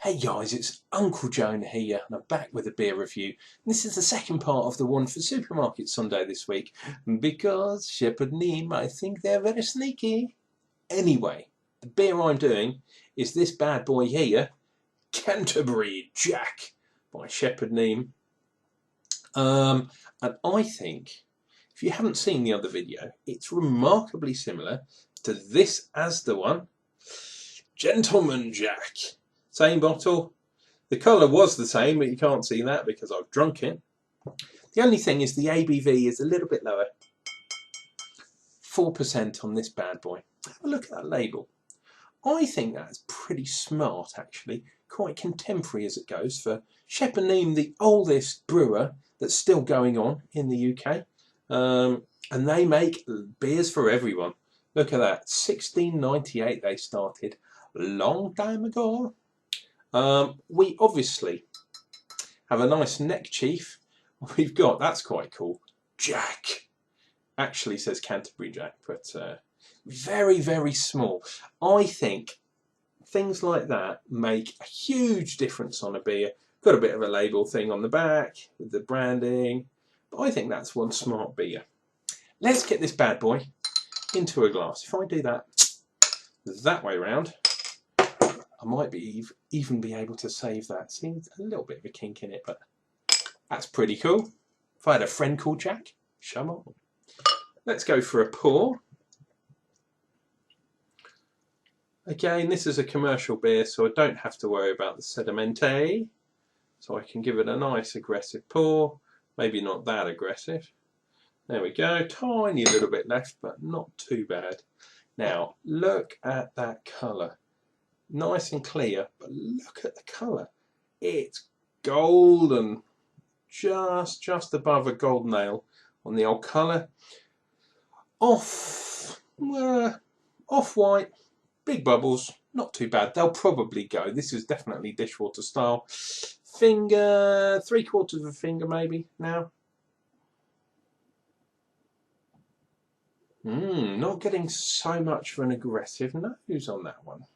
Hey guys, it's Unclejona here and I'm back with a beer review. And this is the second part of the one for Supermarket Sunday this week because Shepherd Neame, I think they're very sneaky. Anyway, the beer I'm doing is this bad boy here, Canterbury Jack by Shepherd Neame. And I think, if you haven't seen the other video, it's remarkably similar to this as the one, Gentleman Jack. Same bottle. The colour was the same, but you can't see that because I've drunk it. The only thing is the ABV is a little bit lower. 4% on this bad boy. Have a look at that label. I think that's pretty smart actually. Quite contemporary as it goes for Shepherd Neame, the oldest brewer that's still going on in the UK. And they make beers for everyone. Look at that. 1698 they started. Long time ago. We obviously have a nice neck chief. We've got, that's quite cool, Jack. Actually says Canterbury Jack, but very, very small. I think things like that make a huge difference on a beer. Got a bit of a label thing on the back with the branding, but I think that's one smart beer. Let's get this bad boy into a glass. If I do that way round, I might even be able to save that. See, a little bit of a kink in it, but that's pretty cool. If I had a friend called Jack, come on. Let's go for a pour. Again, this is a commercial beer, so I don't have to worry about the sedimenti. So I can give it a nice aggressive pour. Maybe not that aggressive. There we go. Tiny little bit left, but not too bad. Now, look at that colour. Nice and clear, but look at the colour. It's golden, just above a gold nail on the old colour. Off-white, big bubbles, not too bad. They'll probably go. This is definitely dishwater style. Finger, 3/4 of a finger maybe now. Not getting so much of an aggressive nose on that one.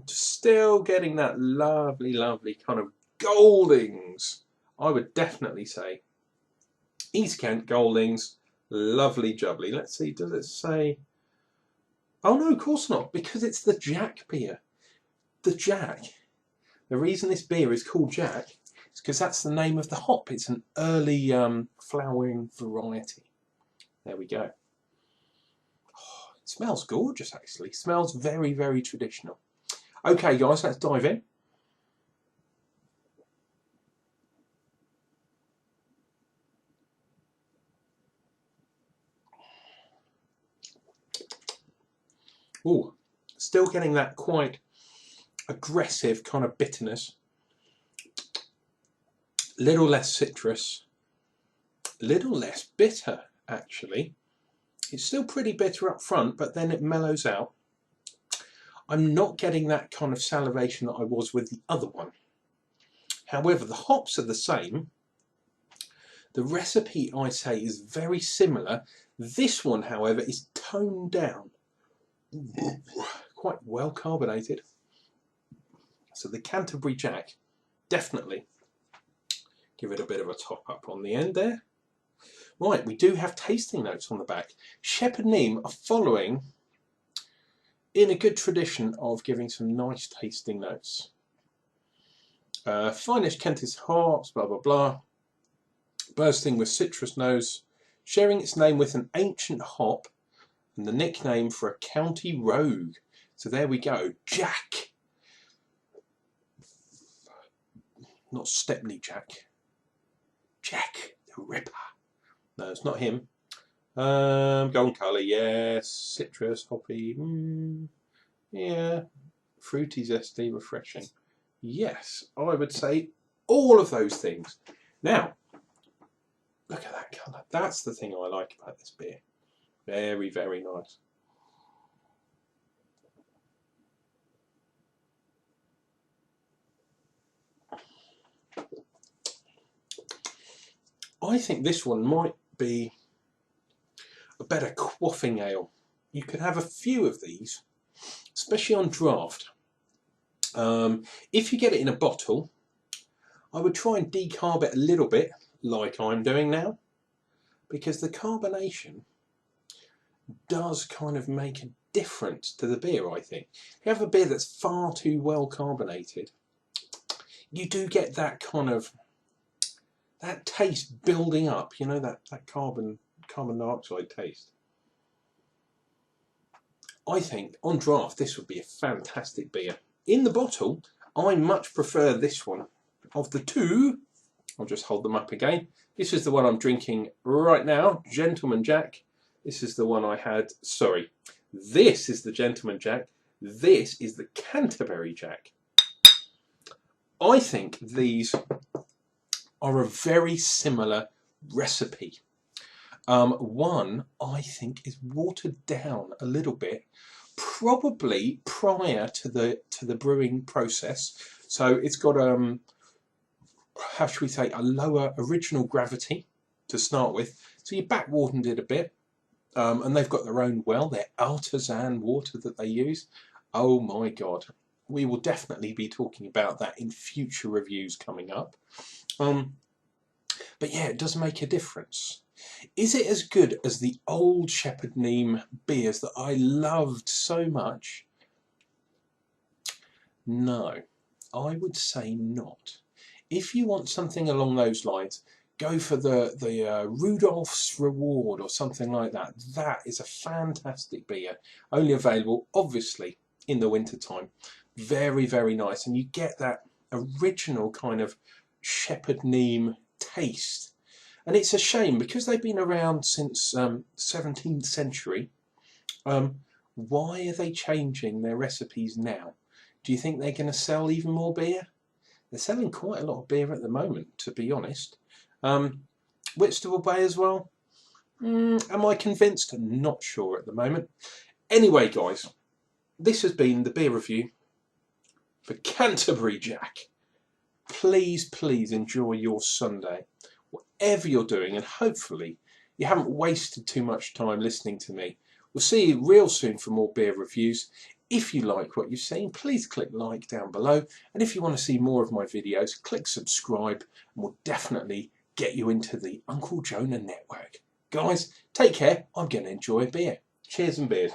Still getting that lovely, lovely kind of Goldings. I would definitely say East Kent Goldings, lovely jubbly. Let's see, does it say? Oh no, of course not, because it's the Jack beer. The Jack. The reason this beer is called Jack is because that's the name of the hop. It's an early flowering variety. There we go. Oh, it smells gorgeous actually. It smells very, very traditional. Okay guys, let's dive in. Oh, still getting that quite aggressive kind of bitterness. Little less citrus, little less bitter actually. It's still pretty bitter up front, but then it mellows out. I'm not getting that kind of salivation that I was with the other one. However, the hops are the same. The recipe, I say, is very similar. This one, however, is toned down. Quite well carbonated. So the Canterbury Jack, definitely give it a bit of a top up on the end there. Right, we do have tasting notes on the back. Shepherd Neame are following in a good tradition of giving some nice tasting notes. Finest Kentish hops, blah blah blah. Bursting with citrus nose, sharing its name with an ancient hop and the nickname for a county rogue. So there we go, Jack. Not Stepney Jack. Jack the Ripper. No, it's not him. Golden colour, yes. Citrus, hoppy, yeah. Fruity, zesty, refreshing. Yes, I would say all of those things. Now, look at that colour. That's the thing I like about this beer. Very, very nice. I think this one might be a better quaffing ale. You could have a few of these, especially on draft. If you get it in a bottle, I would try and decarb it a little bit, like I'm doing now, because the carbonation does kind of make a difference to the beer, I think. If you have a beer that's far too well carbonated, you do get that kind of, that taste building up, you know, that carbon dioxide taste. I think on draft this would be a fantastic beer. In the bottle, I much prefer this one. Of the two, I'll just hold them up again. This is the one I'm drinking right now, Gentleman Jack. This is the one I had, sorry, this is the Gentleman Jack. This is the Canterbury Jack. I think these are a very similar recipe. One, I think, is watered down a little bit, probably prior to the brewing process. So it's got how should we say, a lower original gravity to start with. So you backwatered it a bit, and they've got their own well, their artisan water that they use. Oh my God, we will definitely be talking about that in future reviews coming up. But yeah, it does make a difference. Is it as good as the old Shepherd Neame beers that I loved so much? No, I would say not. If you want something along those lines, go for the Rudolph's Reward or something like that. That is a fantastic beer, only available obviously in the winter time. Very, very nice, and you get that original kind of Shepherd Neame taste. And it's a shame, because they've been around since 17th century, why are they changing their recipes now? Do you think they're going to sell even more beer? They're selling quite a lot of beer at the moment, to be honest. Whitstable Bay as well? Am I convinced? Not sure at the moment. Anyway, guys, this has been the beer review for Canterbury Jack. Please, please enjoy your Sunday, whatever you're doing, and hopefully you haven't wasted too much time listening to me. We'll see you real soon for more beer reviews. If you like what you've seen, please click like down below, and if you want to see more of my videos, click subscribe, and we'll definitely get you into the Unclejona network. Guys, take care. I'm going to enjoy a beer. Cheers and beers.